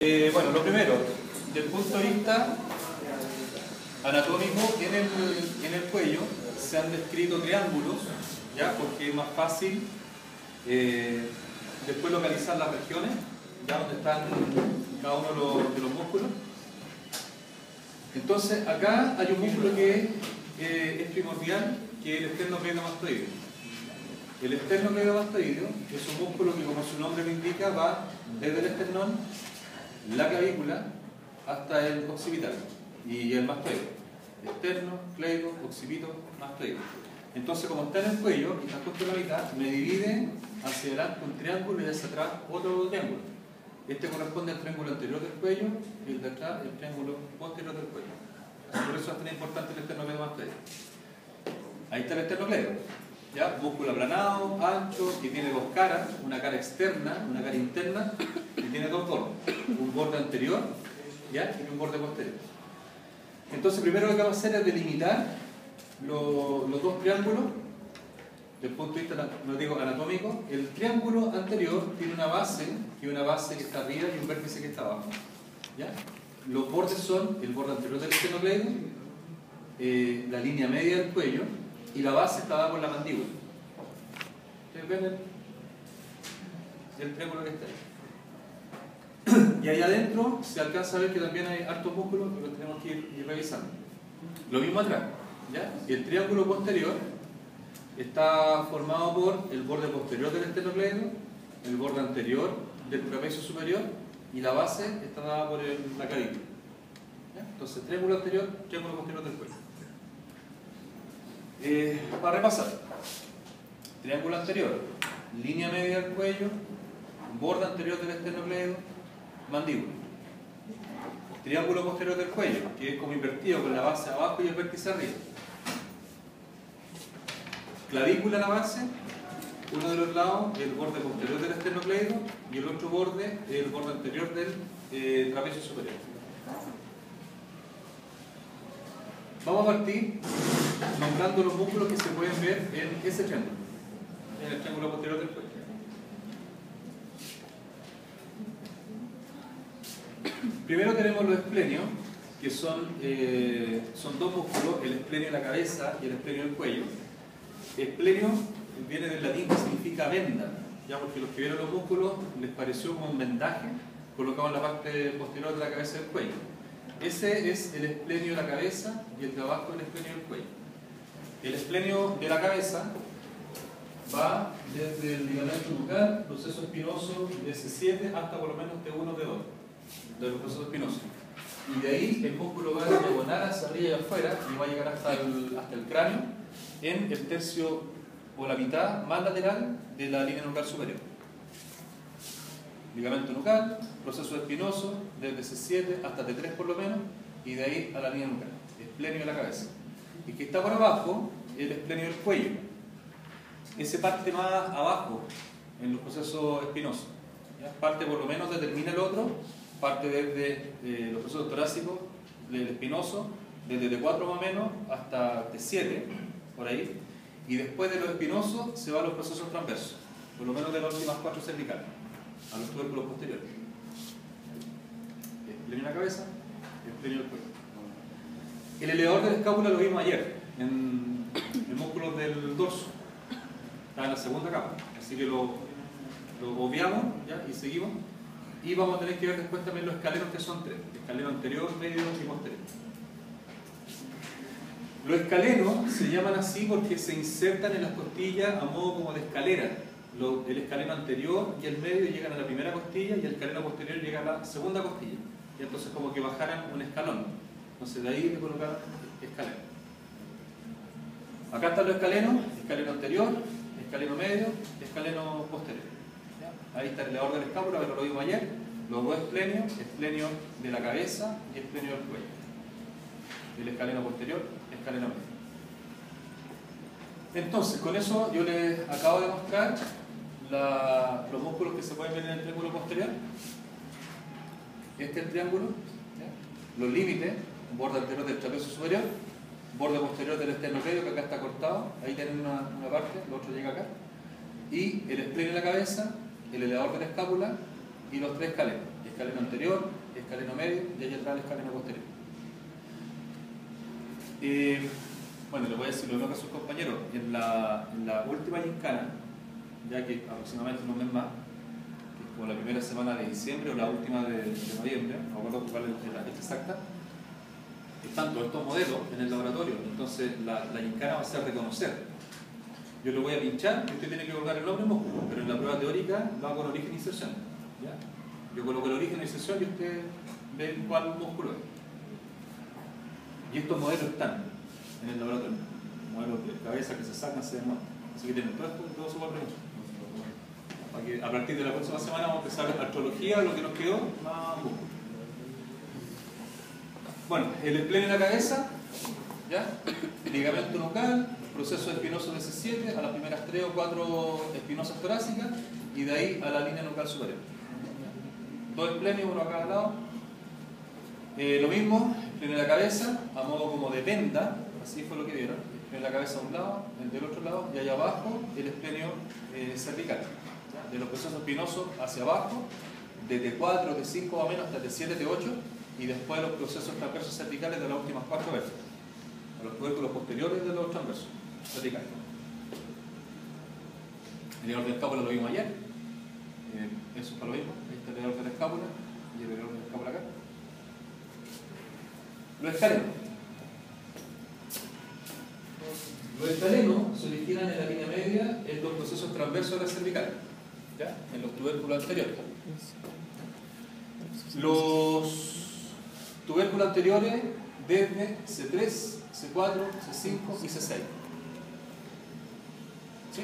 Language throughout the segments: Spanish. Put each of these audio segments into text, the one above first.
Bueno, lo primero, desde el punto de vista anatómico, en el cuello se han descrito triángulos, ¿ya? Porque es más fácil después localizar las regiones, ya donde están cada uno de los músculos. Entonces, acá hay un músculo que es primordial, que es el esternocleidomastoideo. El esternocleidomastoideo es un músculo que, como su nombre lo indica, va desde el esternón, la clavícula, hasta el occipital y el mastoideo. Esterno, cleido, occipito, mastoideo. Entonces, como está en el cuello y está justo en la mitad, me divide hacia adelante un triángulo y hacia atrás otro triángulo. Este corresponde al triángulo anterior del cuello y el de atrás el triángulo posterior del cuello. Por eso es tan importante el esternocleidomastoideo. Ahí está el esternocleido, ¿ya? Músculo aplanado, ancho, que tiene dos caras, una cara externa, una cara interna, y tiene dos bordes, un borde anterior, ¿ya? Y un borde posterior. Entonces, primero lo que vamos a hacer es delimitar los dos triángulos desde el punto de vista, no digo anatómico. El triángulo anterior tiene una base que está arriba y un vértice que está abajo, ¿ya? Los bordes son el borde anterior del esternocleido, la línea media del cuello, y la base está dada por la mandíbula. ¿Ustedes ven el triángulo que está ahí? Y ahí adentro se alcanza a ver que también hay hartos músculos que los tenemos que ir revisando. Lo mismo atrás, ¿ya? El triángulo posterior está formado por el borde posterior del esternocleido, el borde anterior del trapecio superior, y la base está dada por la clavícula. Entonces, triángulo anterior, triángulo posterior del cuello. Para repasar, triángulo anterior, línea media del cuello, borde anterior del esternocleido, mandíbula. Triángulo posterior del cuello, que es como invertido con la base abajo y el vértice arriba. Clavícula a la base, uno de los lados el borde posterior del esternocleido y el otro borde el borde anterior del trapecio superior. Vamos a partir nombrando los músculos que se pueden ver en ese triángulo, en el triángulo posterior del cuello. Primero tenemos los esplenios, que son dos músculos, el esplenio de la cabeza y el esplenio del cuello. Esplenio viene del latín que significa venda, ya, porque los que vieron los músculos les pareció como un vendaje colocado en la parte posterior de la cabeza del cuello. Ese es el esplenio de la cabeza y el de abajo el esplenio del cuello. El esplenio de la cabeza va desde el ligamento nucal, proceso espinoso de C7 hasta por lo menos T1, T2 de los procesos espinosos. Y de ahí el músculo va a diagonal hacia arriba y afuera y va a llegar hasta el cráneo en el tercio o la mitad más lateral de la línea nucal superior. Ligamento nucal, proceso espinoso desde C7 hasta T3 por lo menos, y de ahí a la línea nucal, esplenio de la cabeza. Y que está por abajo, el esplenio del cuello. Ese parte más abajo en los procesos espinosos, ¿ya? Parte por lo menos determina el otro, parte desde los procesos torácicos del espinoso, desde T4 más o menos hasta T7, por ahí, y después de los espinosos se va a los procesos transversos, por lo menos de las últimas 4 cervicales, a los tubérculos posteriores. Esplenio de la cabeza, esplenio del cuello. El elevador de la escápula lo vimos ayer, en músculos del dorso. Está en la segunda capa, así que lo obviamos, ¿ya? Y seguimos. Y vamos a tener que ver después también los escalenos, que son 3. Escaleno anterior, medio y posterior. Los escalenos se llaman así porque se insertan en las costillas a modo como de escalera. El escaleno anterior y el medio llegan a la primera costilla y el escaleno posterior llega a la segunda costilla. Y entonces como que bajaran un escalón. Entonces de ahí le colocaron escaleno. Acá están los escalenos: escaleno anterior, escaleno medio, escaleno posterior. ¿Ya? Ahí está el elevador de la escápula, pero lo vimos ayer. Los dos esplenios, esplenio de la cabeza y esplenio del cuello. El escaleno posterior, escaleno medio. Entonces, con eso yo les acabo de mostrar los músculos que se pueden ver en el triángulo posterior. Este es el triángulo, ¿ya? Los límites: borde anterior del trapecio superior, borde posterior del esternocleido, que acá está cortado, ahí tienen una parte, lo otro llega acá, y el esplenio de la cabeza, el elevador de la escápula y los 3 escalenos. escaleno anterior, escaleno medio y allá atrás el escaleno posterior. Bueno, les voy a decir lo mismo que a sus compañeros. En la última gincana, ya que aproximadamente un mes más, que es como la primera semana de diciembre o la última de noviembre, no recuerdo cuál es la fecha exacta, están todos estos modelos en el laboratorio. Entonces la gincana va a ser reconocer. Yo lo voy a pinchar y usted tiene que colocar el nombre del músculo, pero en la prueba teórica lo hago con origen e inserción. ¿Ya? Yo coloco el origen e inserción y usted ve cuál músculo es. Y estos modelos están en el laboratorio. Modelos de cabeza que se sacan, se desmontan. Así que tienen todo su valor. Para que a partir de la próxima semana vamos a empezar la astrología, lo que nos quedó, más músculo. Bueno, el espleno en la cabeza, ¿ya? Ligamento nucal, proceso espinoso de C7 a las primeras 3 o 4 espinosas torácicas y de ahí a la línea nucal superior. Dos esplenios, uno a cada lado. Lo mismo, espleno en la cabeza, a modo como de venda, así fue lo que vieron. Espleno en la cabeza a un lado, el del otro lado, y allá abajo el esplenio cervical. ¿Ya? De los procesos espinosos hacia abajo, de T4, T5 o menos hasta T7, T8, y después los procesos transversos cervicales de las últimas 4 veces. A los tubérculos posteriores de los transversos cervicales. El orden de escápula lo vimos ayer. Eso es para lo mismo. Ahí está el orden de escápula y el orden de escápula acá. Los escalenos. Los escalenos se originan en la línea media en los procesos transversos de la cervical, ¿ya? En los tubérculos anteriores. Los tubérculos anteriores desde C3, C4, C5 y C6. ¿Sí?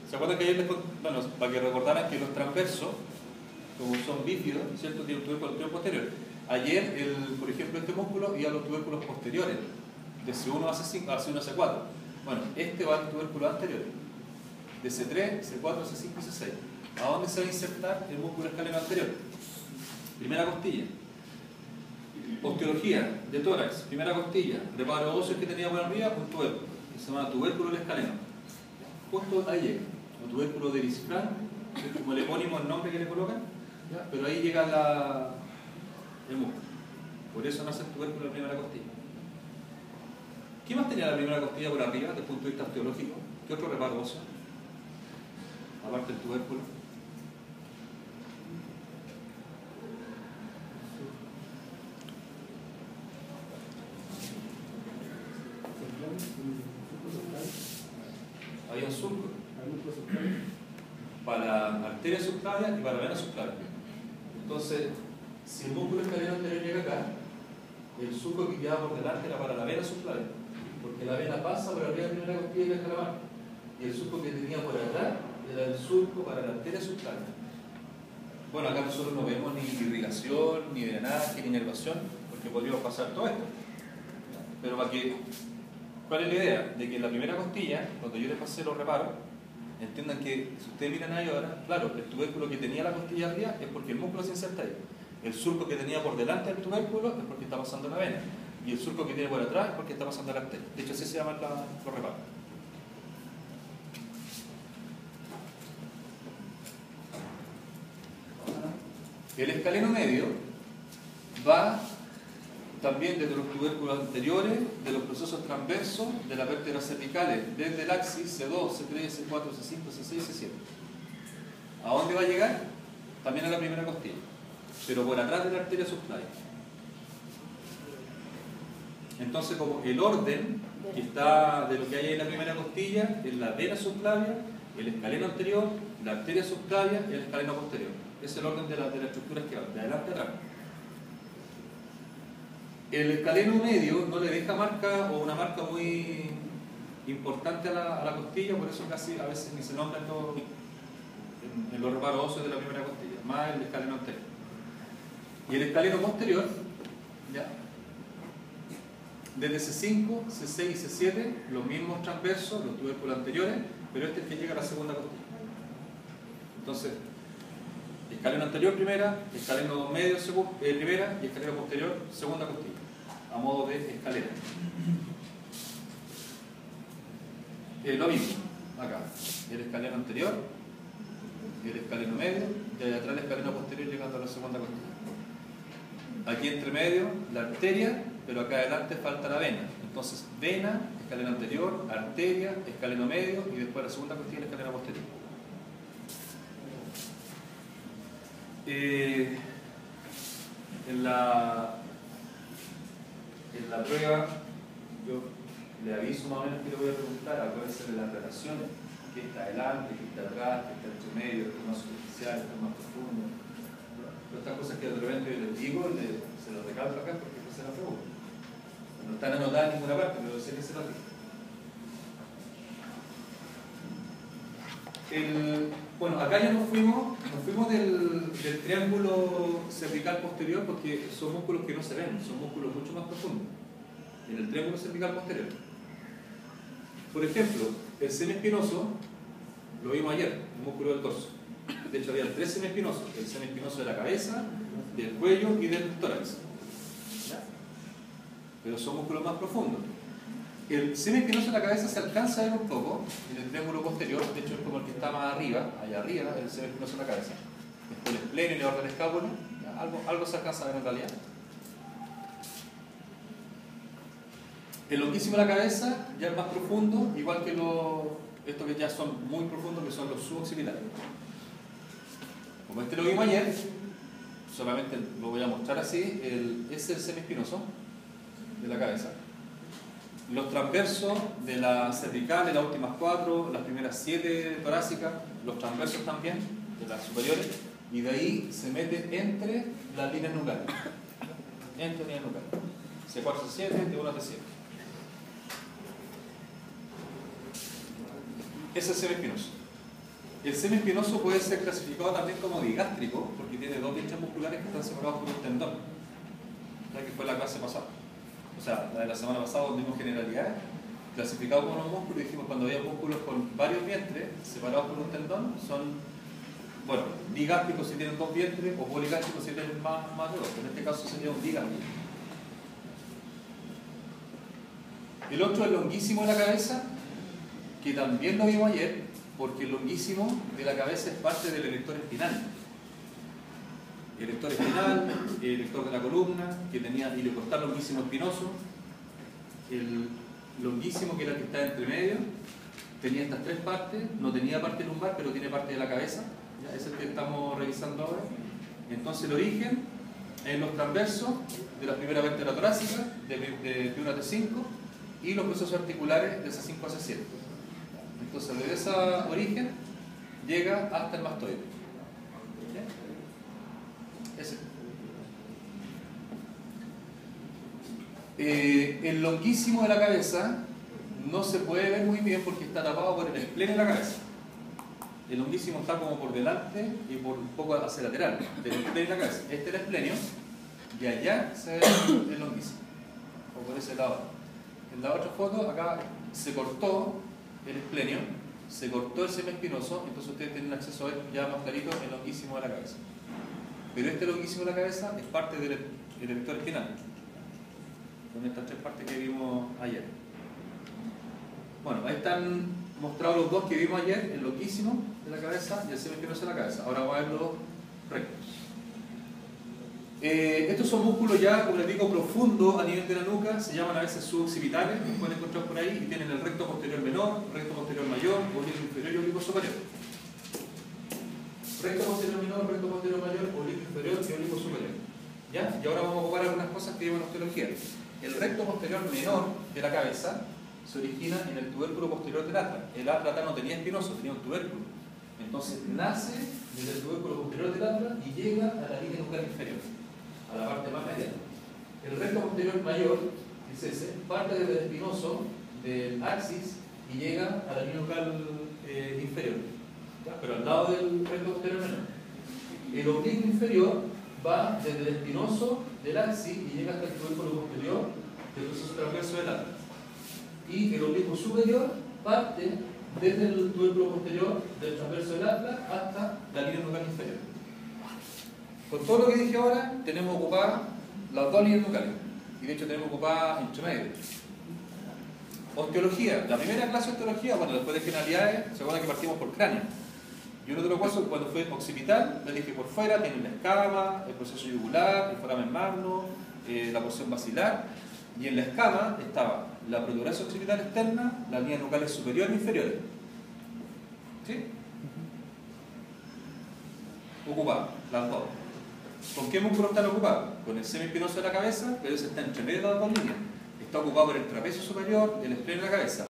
¿Se acuerdan que ayer les conté? Bueno, para que recordaran que los transversos, como son bífidos, ¿cierto? Tienen un tubérculo anterior y posterior. Ayer, por ejemplo, este músculo iba a los tubérculos posteriores, de C1 a C5, a C1 a C4. Bueno, este va a los tubérculos anteriores, de C3, C4, C5 y C6. ¿A dónde se va a insertar el músculo escaleno anterior? Primera costilla. Osteología de tórax, primera costilla, reparo óseo que tenía por arriba, un tubérculo, que se llama tubérculo del escaleno. Justo ahí llega, o tubérculo de Lisfranc, es como el epónimo, el nombre que le colocan, ¿ya? Pero ahí llega el músculo. Por eso nace el tubérculo de la primera costilla. ¿Qué más tenía la primera costilla por arriba desde el punto de vista osteológico? ¿Qué otro reparo óseo? Aparte del tubérculo. Había un surco para la arteria subclavia y para la vena subclavia. Entonces, si el músculo escaleno anterior llega acá, el surco que quedaba por delante era para la vena subclavia, porque la vena pasa por arriba de la primera costilla y deja la mano, y el surco que tenía por atrás era el surco para la arteria subclavia. Bueno, acá nosotros no vemos ni irrigación, ni drenaje, ni inervación, porque podríamos pasar todo esto. Pero para que, ¿cuál es la idea? De que en la primera costilla, cuando yo les pasé los reparos, entiendan que si ustedes miran ahí ahora, claro, el tubérculo que tenía la costilla arriba es porque el músculo se inserta ahí. El surco que tenía por delante del tubérculo es porque está pasando la vena. Y el surco que tiene por atrás es porque está pasando la arteria. De hecho, así se llaman los reparos. El escaleno medio va también desde los tubérculos anteriores, de los procesos transversos, de las vértebras cervicales, desde el axis C2, C3, C4, C5, C6, C7. ¿A dónde va a llegar? También a la primera costilla, pero por atrás de la arteria subclavia. Entonces, como el orden que está de lo que hay en la primera costilla es la vena subclavia, el escaleno anterior, la arteria subclavia y el escaleno posterior. Es el orden de las estructuras que van de adelante a atrás. El escaleno medio no le deja marca o una marca muy importante a la costilla, por eso casi a veces ni se nombra en los reparos óseos de la primera costilla, más el escaleno anterior. Y el escaleno posterior, ¿ya? Desde C5, C6 y C7, los mismos transversos, los tubérculos anteriores, pero este es el que llega a la segunda costilla. Entonces, escaleno anterior primera, escaleno medio primera y escaleno posterior segunda costilla, a modo de escalera. Lo mismo, acá, el escaleno anterior, el escaleno medio y allá atrás el escaleno posterior llegando a la segunda costilla. aquí entre medio la arteria, pero acá adelante falta la vena. Entonces, vena, escaleno anterior, arteria, escaleno medio y después la segunda costilla, el escaleno posterior. En la prueba, yo le aviso más o menos que le voy a preguntar, acuérdense de las relaciones, qué está adelante, qué está atrás, qué está entre medio, qué es más superficial, qué es más profundo. Pero estas cosas que de repente yo les digo, se los recalco acá porque no se las pregunto. No están anotadas en ninguna parte, pero sé que se las digo. Bueno, acá ya nos fuimos del triángulo cervical posterior porque son músculos que no se ven, son músculos mucho más profundos. En el triángulo cervical posterior. Por ejemplo, el semiespinoso lo vimos ayer, el músculo del torso. De hecho, había 3 semiespinosos: el semiespinoso de la cabeza, del cuello y del tórax. Pero son músculos más profundos. El semiespinoso de la cabeza se alcanza a ver un poco en el triángulo posterior, de hecho es como el que está más arriba, allá arriba, el semiespinoso de la cabeza. Después el esplenio y el orden del escápulo, algo se alcanza a ver en realidad. El longuísimo de la cabeza ya es más profundo, igual que estos que ya son muy profundos, que son los suboccipitales. Como este lo vimos ayer, solamente lo voy a mostrar así, es el semiespinoso de la cabeza. Los transversos de la cervical, de las últimas 4, las primeras 7 torácicas, los transversos también, de las superiores, y de ahí se mete entre las líneas nucleares. Entre líneas nucleares. C4, C7, T1, T7. Ese es el semiespinoso. El semiespinoso puede ser clasificado también como digástrico, porque tiene 2 dientes musculares que están separados por un tendón. Ya que fue la clase pasada. O sea, la de la semana pasada vimos generalidades, clasificados como los músculos, y dijimos cuando había músculos con varios vientres separados por un tendón, son, bueno, digástricos si tienen 2 vientres, o poligástricos si tienen más de 2. En este caso sería un digástrico. El otro es el longuísimo de la cabeza, que también lo vimos ayer, porque el longuísimo de la cabeza es parte del erector espinal. El erector espinal, el erector de la columna, que tenía iliopostal longuísimo espinoso, el longuísimo, que era el que está entre medio, tenía estas 3 partes, no tenía parte lumbar, pero tiene parte de la cabeza, ¿ya? Es el que estamos revisando ahora. Entonces el origen en los transversos de la primera vértebra torácica, de T1 a T5, y los procesos articulares de C5 a C7. Entonces desde ese origen llega hasta el mastoide. Ese. El longuísimo de la cabeza no se puede ver muy bien porque está tapado por el esplenio de la cabeza. El longuísimo está como por delante y por un poco hacia lateral del esplenio de la cabeza. Este es el esplenio y allá se ve el longuísimo, o por ese lado. En la otra foto, acá se cortó el esplenio, se cortó el semiespinoso, entonces ustedes tienen acceso a ver ya más clarito el longuísimo de la cabeza. Pero este longuísimo de la cabeza es parte del erector espinal, con estas 3 partes que vimos ayer. Bueno, ahí están mostrados los 2 que vimos ayer, el longuísimo de la cabeza y el semiespinoso de la cabeza. Ahora vamos a ver los rectos. Estos son músculos ya, como les digo, profundos a nivel de la nuca, se llaman a veces suboccipitales, los pueden encontrar por ahí, y tienen el recto posterior menor, recto posterior mayor, oblicuo inferior y oblicuo superior. Recto posterior menor, recto posterior mayor, oblicuo inferior y oblicuo superior. ¿Ya? Y ahora vamos a ocupar algunas cosas que vimos en osteología. El recto posterior menor de la cabeza se origina en el tubérculo posterior del atlas. El atlas acá no tenía espinoso, tenía un tubérculo. Entonces nace desde el tubérculo posterior del atlas y llega a la línea nucal inferior, a la parte más mediana. El recto posterior mayor, es ese, parte desde el espinoso del axis y llega a la línea nucal inferior, ¿ya? Pero al lado del recto posterior menor. El oblicuo inferior va desde el espinoso del axis y llega hasta el tubérculo posterior del proceso transverso del atlas. Y el oblicuo superior parte desde el tubérculo posterior del transverso del atlas hasta la línea nucal inferior. Con todo lo que dije ahora, tenemos ocupadas las 2 líneas nucales. Y de hecho tenemos ocupadas entre medio. Osteología. La primera clase de osteología, bueno, después de generalidades, se acuerdan que partimos por cráneo. Y uno de los huesos, cuando fue occipital, le dije por fuera tiene la escama, el proceso yugular, el foramen magno, la porción basilar, y en la escama estaba la protuberancia occipital externa, las líneas nucales superiores e inferiores. ¿Sí? Ocupadas, las dos. ¿Con qué músculo están ocupados? Con el semiespinoso de la cabeza, pero ese está entre medio de las dos líneas. Está ocupado por el trapecio superior, el espleno de la cabeza.